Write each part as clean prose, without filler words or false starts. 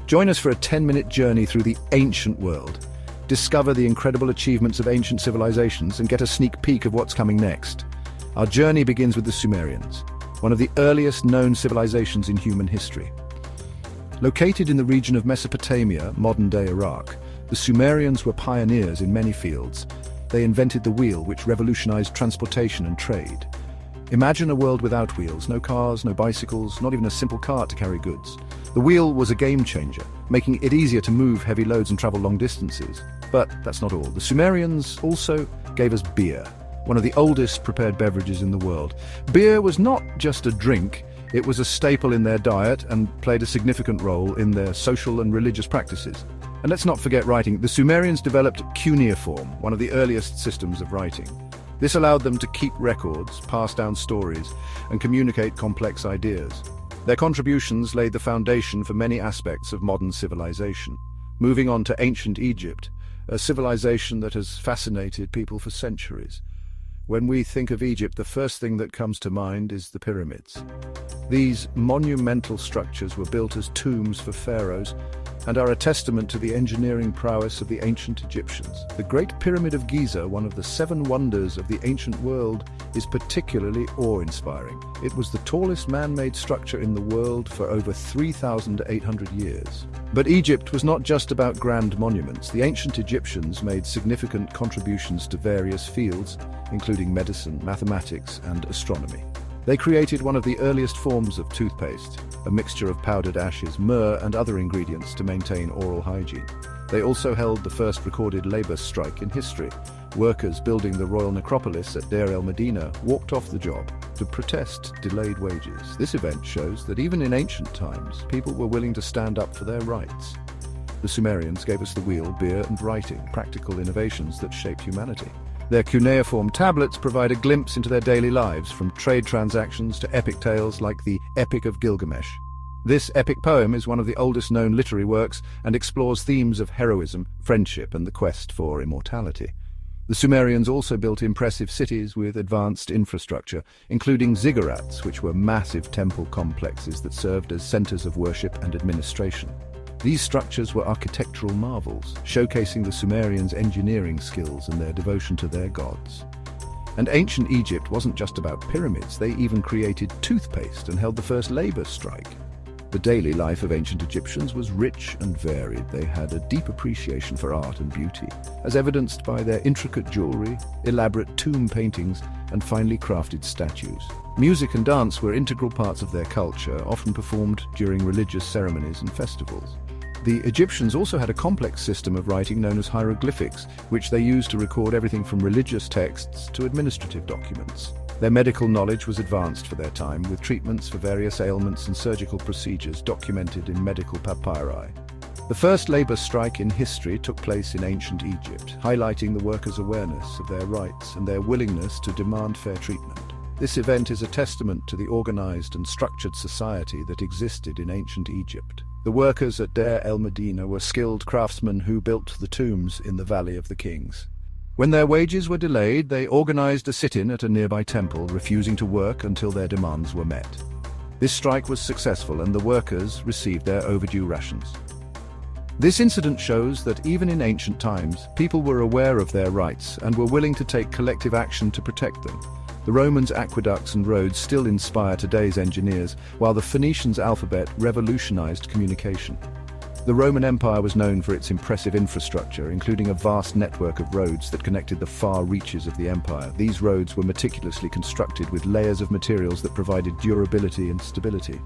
Join us for a 10-minute journey through the ancient world. Discover the incredible achievements of ancient civilizations and get a sneak peek of what's coming next. Our journey begins with the Sumerians, one of the earliest known civilizations in human history. Located in the region of Mesopotamia, modern-day Iraq, the Sumerians were pioneers in many fields. They invented the wheel, which revolutionized transportation and trade. Imagine a world without wheels, no cars, no bicycles, not even a simple cart to carry goods. The wheel was a game changer, making it easier to move heavy loads and travel long distances. But that's not all. The Sumerians also gave us beer, one of the oldest prepared beverages in the world. Beer was not just a drink, it was a staple in their diet and played a significant role in their social and religious practices. And let's not forget writing. The Sumerians developed cuneiform, one of the earliest systems of writing. This allowed them to keep records, pass down stories, and communicate complex ideas. Their contributions laid the foundation for many aspects of modern civilization. Moving on to ancient Egypt, a civilization that has fascinated people for centuries. When we think of Egypt, the first thing that comes to mind is the pyramids. These monumental structures were built as tombs for pharaohs and are a testament to the engineering prowess of the ancient Egyptians. The Great Pyramid of Giza, one of the 7 wonders of the ancient world, is particularly awe-inspiring. It was the tallest man-made structure in the world for over 3,800 years. But Egypt was not just about grand monuments. The ancient Egyptians made significant contributions to various fields, including medicine, mathematics, and astronomy. They created one of the earliest forms of toothpaste, a mixture of powdered ashes, myrrh, and other ingredients to maintain oral hygiene. They also held the first recorded labor strike in history. Workers building the royal necropolis at Deir el-Medina walked off the job to protest delayed wages. This event shows that even in ancient times, people were willing to stand up for their rights. The Sumerians gave us the wheel, beer, and writing, practical innovations that shaped humanity. Their cuneiform tablets provide a glimpse into their daily lives, from trade transactions to epic tales like the Epic of Gilgamesh. This epic poem is one of the oldest known literary works and explores themes of heroism, friendship, and the quest for immortality. The Sumerians also built impressive cities with advanced infrastructure, including ziggurats, which were massive temple complexes that served as centers of worship and administration. These structures were architectural marvels, showcasing the Sumerians' engineering skills and their devotion to their gods. And ancient Egypt wasn't just about pyramids, they even created toothpaste and held the first labor strike. The daily life of ancient Egyptians was rich and varied. They had a deep appreciation for art and beauty, as evidenced by their intricate jewelry, elaborate tomb paintings, and finely crafted statues. Music and dance were integral parts of their culture, often performed during religious ceremonies and festivals. The Egyptians also had a complex system of writing known as hieroglyphics, which they used to record everything from religious texts to administrative documents. Their medical knowledge was advanced for their time, with treatments for various ailments and surgical procedures documented in medical papyri. The first labor strike in history took place in ancient Egypt, highlighting the workers' awareness of their rights and their willingness to demand fair treatment. This event is a testament to the organized and structured society that existed in ancient Egypt. The workers at Deir el-Medina were skilled craftsmen who built the tombs in the Valley of the Kings. When their wages were delayed, they organized a sit-in at a nearby temple, refusing to work until their demands were met. This strike was successful, and the workers received their overdue rations. This incident shows that even in ancient times, people were aware of their rights and were willing to take collective action to protect them. The Romans' aqueducts and roads still inspire today's engineers, while the Phoenicians' alphabet revolutionized communication. The Roman Empire was known for its impressive infrastructure, including a vast network of roads that connected the far reaches of the empire. These roads were meticulously constructed with layers of materials that provided durability and stability.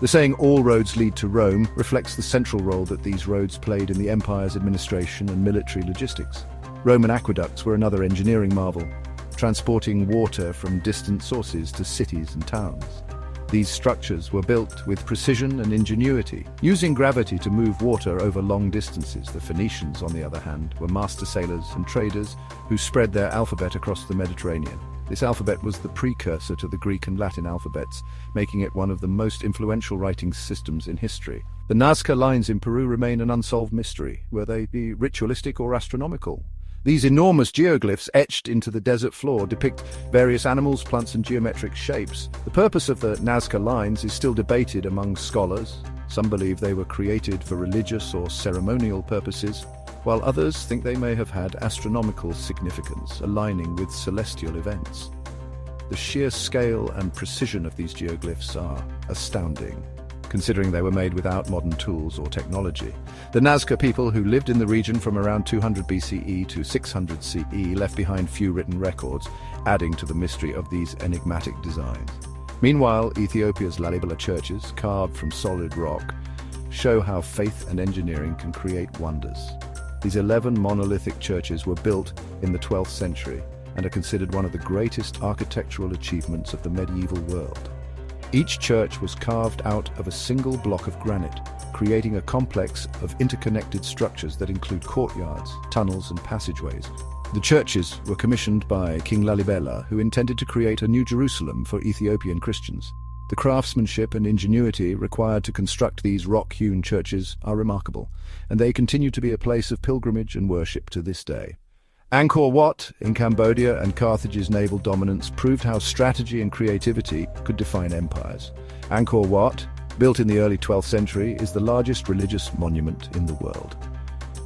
The saying, "all roads lead to Rome," reflects the central role that these roads played in the empire's administration and military logistics. Roman aqueducts were another engineering marvel, transporting water from distant sources to cities and towns. These structures were built with precision and ingenuity, using gravity to move water over long distances. The Phoenicians, on the other hand, were master sailors and traders who spread their alphabet across the Mediterranean. This alphabet was the precursor to the Greek and Latin alphabets, making it one of the most influential writing systems in history. The Nazca lines in Peru remain an unsolved mystery. Were they be ritualistic or astronomical? These enormous geoglyphs etched into the desert floor depict various animals, plants, and geometric shapes. The purpose of the Nazca lines is still debated among scholars. Some believe they were created for religious or ceremonial purposes, while others think they may have had astronomical significance, aligning with celestial events. The sheer scale and precision of these geoglyphs are astounding, considering they were made without modern tools or technology. The Nazca people, who lived in the region from around 200 BCE to 600 CE, left behind few written records, adding to the mystery of these enigmatic designs. Meanwhile, Ethiopia's Lalibela churches, carved from solid rock, show how faith and engineering can create wonders. These 11 monolithic churches were built in the 12th century and are considered one of the greatest architectural achievements of the medieval world. Each church was carved out of a single block of granite, creating a complex of interconnected structures that include courtyards, tunnels, and passageways. The churches were commissioned by King Lalibela, who intended to create a new Jerusalem for Ethiopian Christians. The craftsmanship and ingenuity required to construct these rock-hewn churches are remarkable, and they continue to be a place of pilgrimage and worship to this day. Angkor Wat in Cambodia and Carthage's naval dominance proved how strategy and creativity could define empires. Angkor Wat, built in the early 12th century, is the largest religious monument in the world.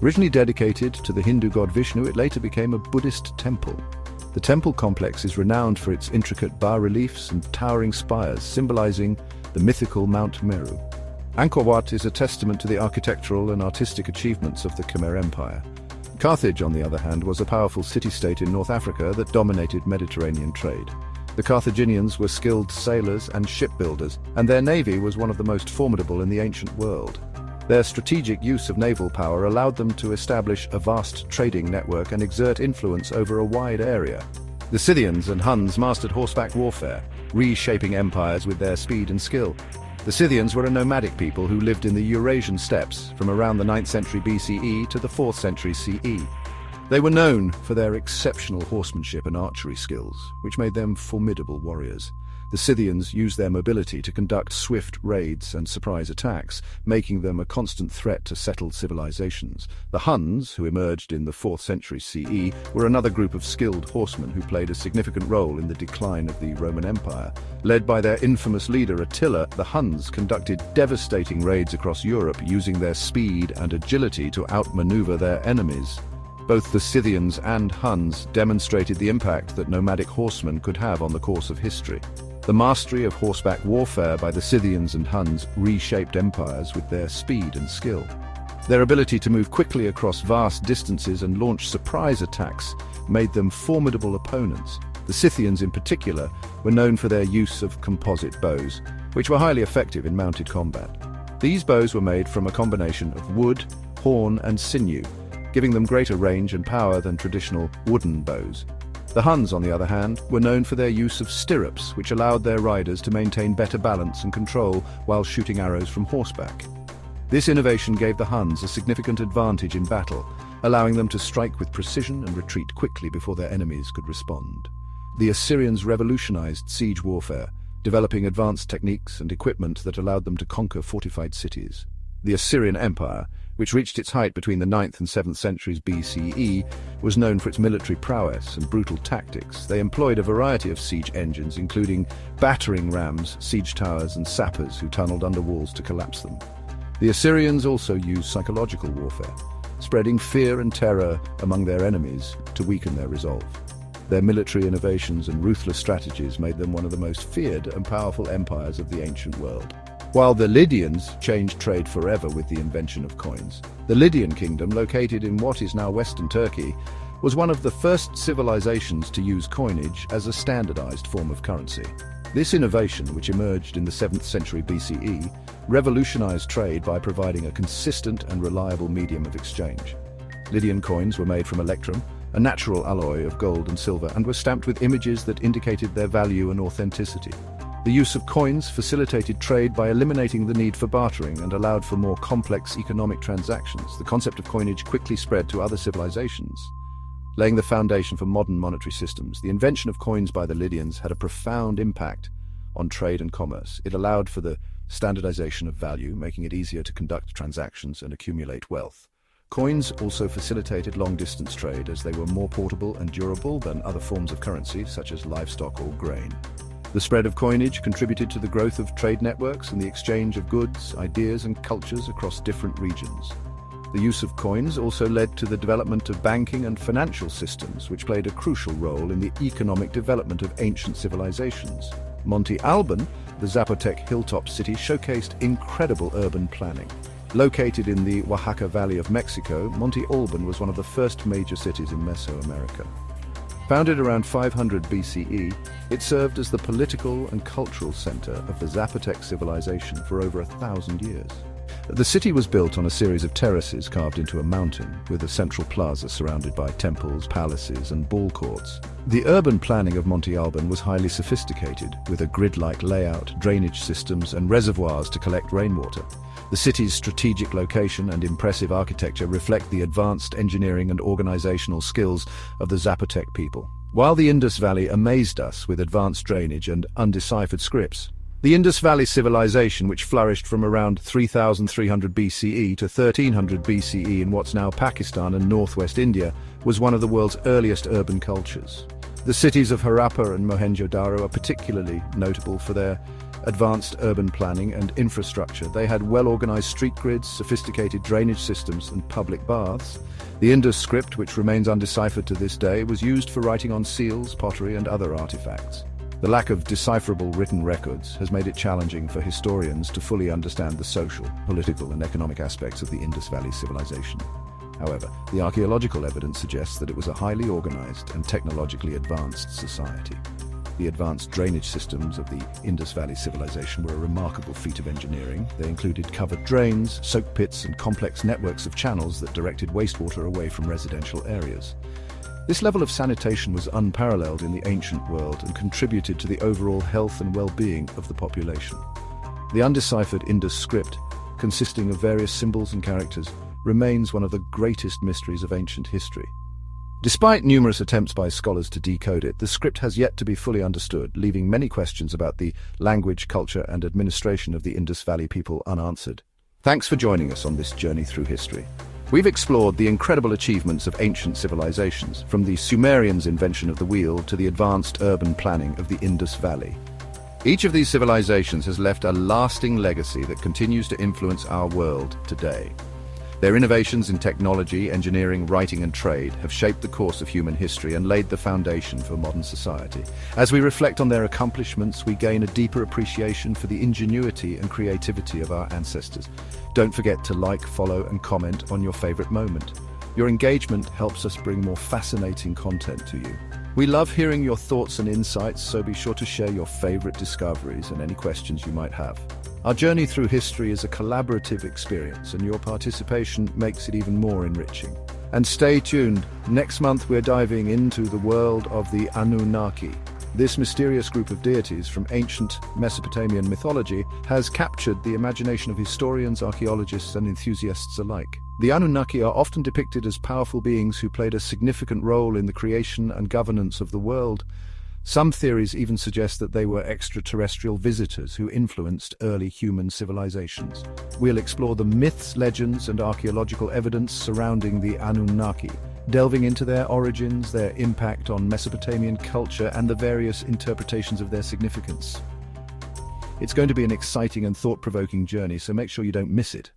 Originally dedicated to the Hindu god Vishnu, it later became a Buddhist temple. The temple complex is renowned for its intricate bas-reliefs and towering spires, symbolizing the mythical Mount Meru. Angkor Wat is a testament to the architectural and artistic achievements of the Khmer Empire. Carthage, on the other hand, was a powerful city-state in North Africa that dominated Mediterranean trade. The Carthaginians were skilled sailors and shipbuilders, and their navy was one of the most formidable in the ancient world. Their strategic use of naval power allowed them to establish a vast trading network and exert influence over a wide area. The Scythians and Huns mastered horseback warfare, reshaping empires with their speed and skill. The Scythians were a nomadic people who lived in the Eurasian steppes from around the 9th century BCE to the 4th century CE. They were known for their exceptional horsemanship and archery skills, which made them formidable warriors. The Scythians used their mobility to conduct swift raids and surprise attacks, making them a constant threat to settled civilizations. The Huns, who emerged in the 4th century CE, were another group of skilled horsemen who played a significant role in the decline of the Roman Empire. Led by their infamous leader Attila, the Huns conducted devastating raids across Europe, using their speed and agility to outmaneuver their enemies. Both the Scythians and Huns demonstrated the impact that nomadic horsemen could have on the course of history. The mastery of horseback warfare by the Scythians and Huns reshaped empires with their speed and skill. Their ability to move quickly across vast distances and launch surprise attacks made them formidable opponents. The Scythians in particular were known for their use of composite bows, which were highly effective in mounted combat. These bows were made from a combination of wood, horn, and sinew, giving them greater range and power than traditional wooden bows. The Huns, on the other hand, were known for their use of stirrups, which allowed their riders to maintain better balance and control while shooting arrows from horseback. This innovation gave the Huns a significant advantage in battle, allowing them to strike with precision and retreat quickly before their enemies could respond. The Assyrians revolutionized siege warfare, developing advanced techniques and equipment that allowed them to conquer fortified cities. The Assyrian Empire, which reached its height between the 9th and 7th centuries BCE, was known for its military prowess and brutal tactics. They employed a variety of siege engines, including battering rams, siege towers, and sappers who tunneled under walls to collapse them. The Assyrians also used psychological warfare, spreading fear and terror among their enemies to weaken their resolve. Their military innovations and ruthless strategies made them one of the most feared and powerful empires of the ancient world. While the Lydians changed trade forever with the invention of coins, the Lydian kingdom, located in what is now Western Turkey, was one of the first civilizations to use coinage as a standardized form of currency. This innovation, which emerged in the 7th century BCE, revolutionized trade by providing a consistent and reliable medium of exchange. Lydian coins were made from electrum, a natural alloy of gold and silver, and were stamped with images that indicated their value and authenticity. The use of coins facilitated trade by eliminating the need for bartering and allowed for more complex economic transactions. The concept of coinage quickly spread to other civilizations, laying the foundation for modern monetary systems. The invention of coins by the Lydians had a profound impact on trade and commerce. It allowed for the standardization of value, making it easier to conduct transactions and accumulate wealth. Coins also facilitated long-distance trade as they were more portable and durable than other forms of currency, such as livestock or grain. The spread of coinage contributed to the growth of trade networks and the exchange of goods, ideas, and cultures across different regions. The use of coins also led to the development of banking and financial systems, which played a crucial role in the economic development of ancient civilizations. Monte Alban, the Zapotec hilltop city, showcased incredible urban planning. Located in the Oaxaca Valley of Mexico, Monte Alban was one of the first major cities in Mesoamerica. Founded around 500 BCE, it served as the political and cultural center of the Zapotec civilization for over 1,000 years. The city was built on a series of terraces carved into a mountain, with a central plaza surrounded by temples, palaces, and ball courts. The urban planning of Monte Alban was highly sophisticated, with a grid-like layout, drainage systems, and reservoirs to collect rainwater. The city's strategic location and impressive architecture reflect the advanced engineering and organizational skills of the Zapotec people. While the Indus Valley amazed us with advanced drainage and undeciphered scripts, the Indus Valley civilization, which flourished from around 3,300 BCE to 1300 BCE in what's now Pakistan and northwest India, was one of the world's earliest urban cultures. The cities of Harappa and Mohenjo-daro are particularly notable for their advanced urban planning and infrastructure. They had well-organized street grids, sophisticated drainage systems, and public baths. The Indus script, which remains undeciphered to this day, was used for writing on seals, pottery, and other artifacts. The lack of decipherable written records has made it challenging for historians to fully understand the social, political, and economic aspects of the Indus Valley civilization. However, the archaeological evidence suggests that it was a highly organized and technologically advanced society. The advanced drainage systems of the Indus Valley civilization were a remarkable feat of engineering. They included covered drains, soak pits, and complex networks of channels that directed wastewater away from residential areas. This level of sanitation was unparalleled in the ancient world and contributed to the overall health and well-being of the population. The undeciphered Indus script, consisting of various symbols and characters, remains one of the greatest mysteries of ancient history. Despite numerous attempts by scholars to decode it, the script has yet to be fully understood, leaving many questions about the language, culture, and administration of the Indus Valley people unanswered. Thanks for joining us on this journey through history. We've explored the incredible achievements of ancient civilizations, from the Sumerians' invention of the wheel to the advanced urban planning of the Indus Valley. Each of these civilizations has left a lasting legacy that continues to influence our world today. Their innovations in technology, engineering, writing, and trade have shaped the course of human history and laid the foundation for modern society. As we reflect on their accomplishments, we gain a deeper appreciation for the ingenuity and creativity of our ancestors. Don't forget to like, follow, and comment on your favorite moment. Your engagement helps us bring more fascinating content to you. We love hearing your thoughts and insights, so be sure to share your favorite discoveries and any questions you might have. Our journey through history is a collaborative experience, and your participation makes it even more enriching. And stay tuned. Next month we're diving into the world of the Anunnaki. This mysterious group of deities from ancient Mesopotamian mythology has captured the imagination of historians, archaeologists, and enthusiasts alike. The Anunnaki are often depicted as powerful beings who played a significant role in the creation and governance of the world. Some theories even suggest that they were extraterrestrial visitors who influenced early human civilizations. We'll explore the myths, legends, and archaeological evidence surrounding the Anunnaki, delving into their origins, their impact on Mesopotamian culture, and the various interpretations of their significance. It's going to be an exciting and thought-provoking journey, so make sure you don't miss it.